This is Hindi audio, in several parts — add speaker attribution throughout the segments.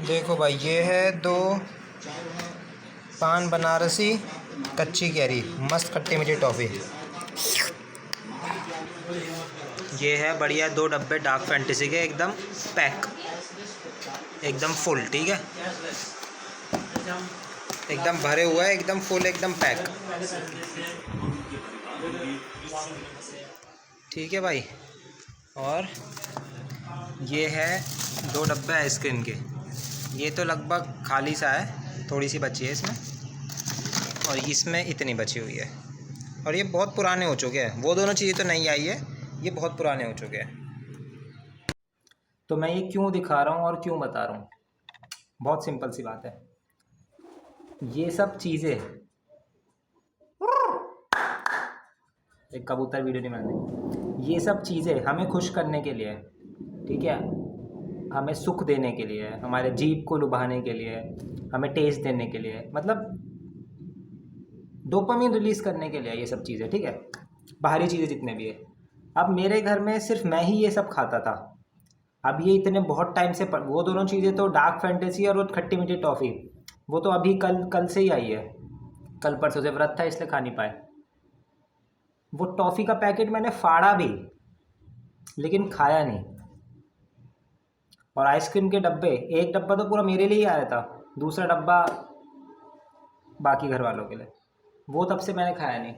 Speaker 1: देखो भाई, ये है 2 पान बनारसी कच्ची कैरी, मस्त खट्टी मीठी टॉफ़ी। ये है बढ़िया 2 डब्बे डार्क फैंटेसी के, एकदम पैक, एकदम फुल। ठीक है, एकदम भरे हुआ है, एकदम फुल, एकदम पैक। ठीक है भाई। और ये है 2 डब्बे आइसक्रीम के। ये तो लगभग खाली सा है, थोड़ी सी बची है इसमें, और इसमें इतनी बची हुई है। और ये बहुत पुराने हो चुके हैं, वो दोनों चीज़ें तो नहीं आई है, ये बहुत पुराने हो चुके हैं। तो मैं ये क्यों दिखा रहा हूँ और क्यों बता रहा हूँ, बहुत सिंपल सी बात है। ये सब चीज़ें, एक कबूतर वीडियो नहीं बनानी, ये सब चीज़ें हमें खुश करने के लिए, ठीक है, हमें सुख देने के लिए, हमारे जीभ को लुभाने के लिए, हमें टेस्ट देने के लिए, मतलब डोपामिन रिलीज़ करने के लिए ये सब चीज़ें। ठीक है, बाहरी चीज़ें जितने भी है। अब मेरे घर में सिर्फ मैं ही ये सब खाता था। अब ये इतने बहुत टाइम से वो दोनों चीज़ें तो डार्क फैंटेसी और वो खट्टी मीठी टॉफ़ी, वो तो अभी कल से ही आई है, कल परसों से व्रत था इसलिए खा नहीं पाए। वो टॉफ़ी का पैकेट मैंने फाड़ा भी, लेकिन खाया नहीं। और आइसक्रीम के डब्बे, एक डब्बा तो पूरा मेरे लिए ही आया था, दूसरा डब्बा बाकी घर वालों के लिए, वो तब से मैंने खाया नहीं।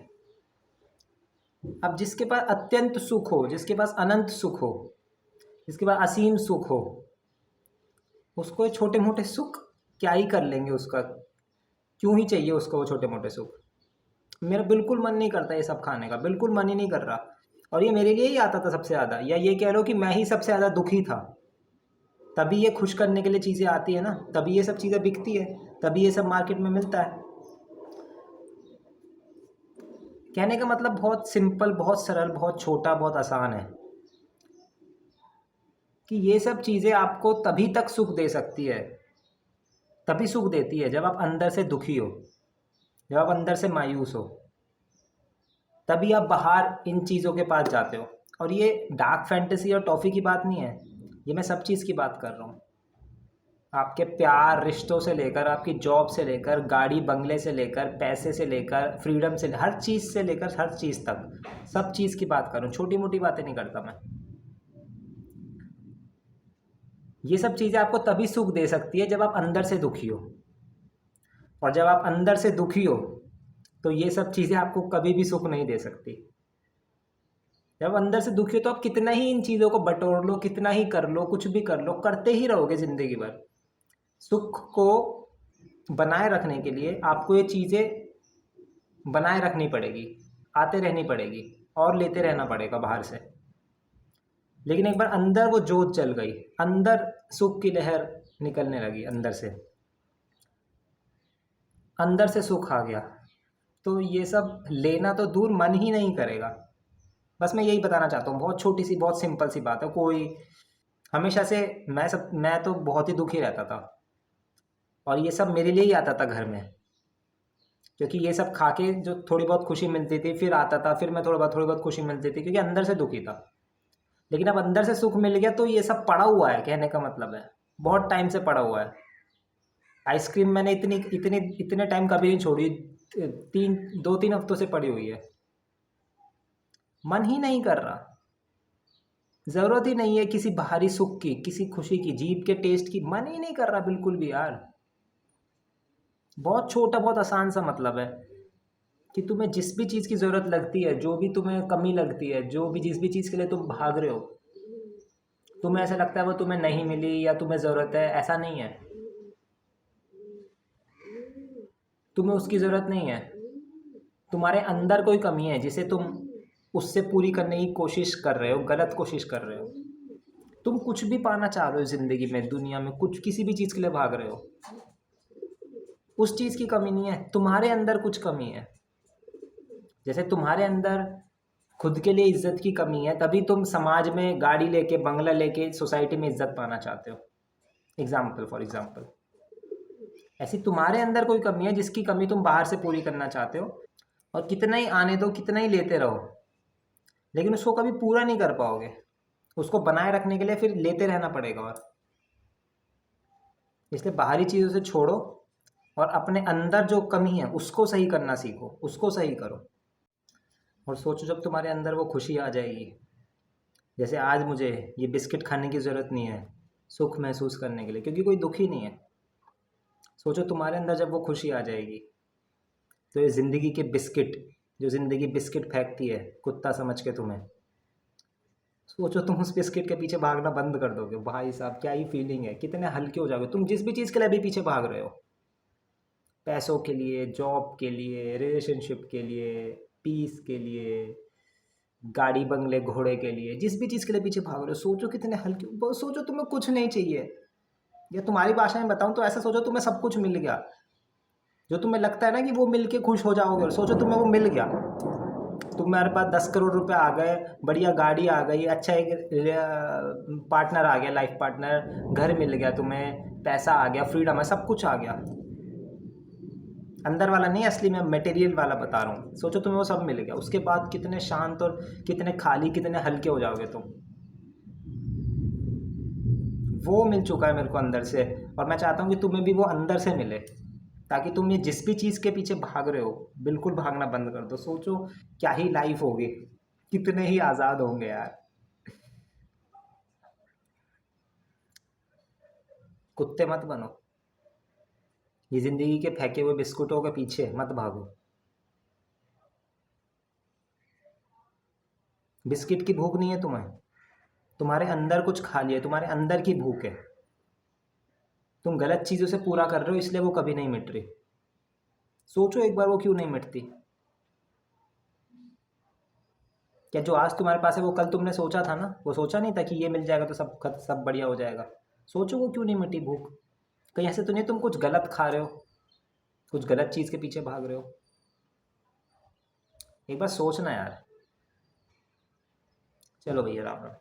Speaker 1: अब जिसके पास अत्यंत सुख हो, जिसके पास अनंत सुख हो, जिसके पास असीम सुख हो, उसको ये छोटे मोटे सुख क्या ही कर लेंगे, उसका क्यों ही चाहिए उसको वो छोटे मोटे सुख। मेरा बिल्कुल मन नहीं करता ये सब खाने का, बिल्कुल मन ही नहीं कर रहा। और ये मेरे लिए ही आता था सबसे ज़्यादा, या ये कह लो कि मैं ही सबसे ज़्यादा दुखी था। तभी ये खुश करने के लिए चीज़ें आती है ना, तभी ये सब चीज़ें बिकती है, तभी ये सब मार्केट में मिलता है। कहने का मतलब बहुत सिंपल, बहुत सरल, बहुत छोटा, बहुत आसान है कि ये सब चीज़ें आपको तभी तक सुख दे सकती है, तभी सुख देती है जब आप अंदर से दुखी हो, जब आप अंदर से मायूस हो, तभी आप बाहर इन चीज़ों के पास जाते हो। और ये डार्क फैंटेसी और टॉफ़ी की बात नहीं है, ये मैं सब चीज़ की बात कर रहा हूँ। आपके प्यार रिश्तों से लेकर, आपकी जॉब से लेकर, गाड़ी बंगले से लेकर, पैसे से लेकर, फ्रीडम से, हर चीज़ से लेकर हर चीज़ तक, सब चीज़ की बात कर रहा हूँ, छोटी मोटी बातें नहीं करता मैं। ये सब चीज़ें आपको तभी सुख दे सकती है जब आप अंदर से दुखी हो। और जब आप अंदर से दुखी हो तो ये सब चीज़ें आपको कभी भी सुख नहीं दे सकती। जब अंदर से दुखी हो तो आप कितना ही इन चीज़ों को बटोर लो, कितना ही कर लो, कुछ भी कर लो, करते ही रहोगे ज़िंदगी भर। सुख को बनाए रखने के लिए आपको ये चीज़ें बनाए रखनी पड़ेगी, आते रहनी पड़ेगी, और लेते रहना पड़ेगा बाहर से। लेकिन एक बार अंदर वो जोत जल गई, अंदर सुख की लहर निकलने लगी, अंदर से सुख आ गया, तो ये सब लेना तो दूर, मन ही नहीं करेगा। बस मैं यही बताना चाहता हूँ, बहुत छोटी सी, बहुत सिंपल सी बात है। कोई हमेशा से, मैं तो बहुत ही दुखी रहता था, और ये सब मेरे लिए ही आता था घर में, क्योंकि ये सब खा के जो थोड़ी बहुत खुशी मिलती थी, फिर आता था, फिर मैं थोड़ी बहुत खुशी मिलती थी, क्योंकि अंदर से दुखी था। लेकिन अब अंदर से सुख मिल गया तो ये सब पड़ा हुआ है, कहने का मतलब है बहुत टाइम से पड़ा हुआ है। आइसक्रीम मैंने इतने टाइम कभी नहीं छोड़ी, 2-3 हफ्तों से पड़ी हुई है, मन ही नहीं कर रहा। ज़रूरत ही नहीं है किसी बाहरी सुख की, किसी खुशी की, जीभ के टेस्ट की, मन ही नहीं कर रहा बिल्कुल भी यार। बहुत छोटा, बहुत आसान सा मतलब है कि तुम्हें जिस भी चीज़ की ज़रूरत लगती है, जो भी तुम्हें कमी लगती है, जो भी जिस भी चीज़ के लिए तुम भाग रहे हो, तुम्हें ऐसा लगता है वो तुम्हें नहीं मिली या तुम्हें ज़रूरत है, ऐसा नहीं है। तुम्हें उसकी ज़रूरत नहीं है, तुम्हारे अंदर कोई कमी है जिसे तुम उससे पूरी करने की कोशिश कर रहे हो, गलत कोशिश कर रहे हो। तुम कुछ भी पाना चाह रहे हो ज़िंदगी में, दुनिया में, कुछ किसी भी चीज़ के लिए भाग रहे हो, उस चीज़ की कमी नहीं है, तुम्हारे अंदर कुछ कमी है। जैसे तुम्हारे अंदर खुद के लिए इज्जत की कमी है, तभी तुम समाज में गाड़ी लेके, बंगला लेके, सोसाइटी में इज्जत पाना चाहते हो। फॉर एग्जाम्पल, ऐसी तुम्हारे अंदर कोई कमी है जिसकी कमी तुम बाहर से पूरी करना चाहते हो। और कितना ही आने दो, कितना ही लेते रहो, लेकिन उसको कभी पूरा नहीं कर पाओगे। उसको बनाए रखने के लिए फिर लेते रहना पड़ेगा। और इसलिए बाहरी चीज़ों से छोड़ो और अपने अंदर जो कमी है उसको सही करना सीखो, उसको सही करो। और सोचो जब तुम्हारे अंदर वो खुशी आ जाएगी, जैसे आज मुझे ये बिस्किट खाने की ज़रूरत नहीं है सुख महसूस करने के लिए, क्योंकि कोई दुखी नहीं है। सोचो तुम्हारे अंदर जब वो खुशी आ जाएगी, तो ये ज़िंदगी के बिस्किट, जो ज़िंदगी बिस्किट फेंकती है कुत्ता समझ के तुम्हें, सोचो तुम उस बिस्किट के पीछे भागना बंद कर दोगे। भाई साहब क्या ही फीलिंग है, कितने हल्के हो जाओगे तुम जिस भी चीज़ के लिए अभी पीछे भाग रहे हो। पैसों के लिए, जॉब के लिए, रिलेशनशिप के लिए, पीस के लिए, गाड़ी बंगले घोड़े के लिए, जिस भी चीज़ के लिए पीछे भाग रहे हो, सोचो कितने हल्के। सोचो तुम्हें कुछ नहीं चाहिए, या तुम्हारी भाषा में बताऊं तो ऐसा सोचो तुम्हें सब कुछ मिल गया। जो तुम्हें लगता है ना कि वो मिल के खुश हो जाओगे, और सोचो तुम्हें वो मिल गया। तुम्हारे पास 10 करोड़ रुपए आ गए, बढ़िया गाड़ी आ गई, अच्छा एक पार्टनर आ गया, लाइफ पार्टनर, घर मिल गया तुम्हें, पैसा आ गया, फ्रीडम है, सब कुछ आ गया। अंदर वाला नहीं, असली में मटेरियल वाला बता रहा हूँ। सोचो तुम्हें वो सब मिल गया, उसके बाद कितने शांत और कितने खाली, कितने हल्के हो जाओगे तुम। वो मिल चुका है मेरे को अंदर से, और मैं चाहता हूँ कि तुम्हें भी वो अंदर से मिले, ताकि तुम ये जिस भी चीज़ के पीछे भाग रहे हो बिल्कुल भागना बंद कर दो। सोचो क्या ही लाइफ होगी, कितने ही आज़ाद होंगे यार। कुत्ते मत बनो, ये ज़िंदगी के फेंके हुए बिस्कुटों के पीछे मत भागो। बिस्किट की भूख नहीं है तुम्हें, तुम्हारे अंदर कुछ खा लिया, तुम्हारे अंदर की भूख है। तुम गलत चीज़ों से पूरा कर रहे हो, इसलिए वो कभी नहीं मिट रही। सोचो एक बार वो क्यों नहीं मिटती। क्या जो आज तुम्हारे पास है वो कल तुमने सोचा था ना, वो सोचा नहीं था कि ये मिल जाएगा तो सब बढ़िया हो जाएगा। सोचो वो क्यों नहीं मिटी भूख। कहीं ऐसे तो नहीं तुम कुछ गलत खा रहे हो, कुछ गलत चीज़ के पीछे भाग रहे हो। एक बार सोचना यार। चलो भैया, राम राम।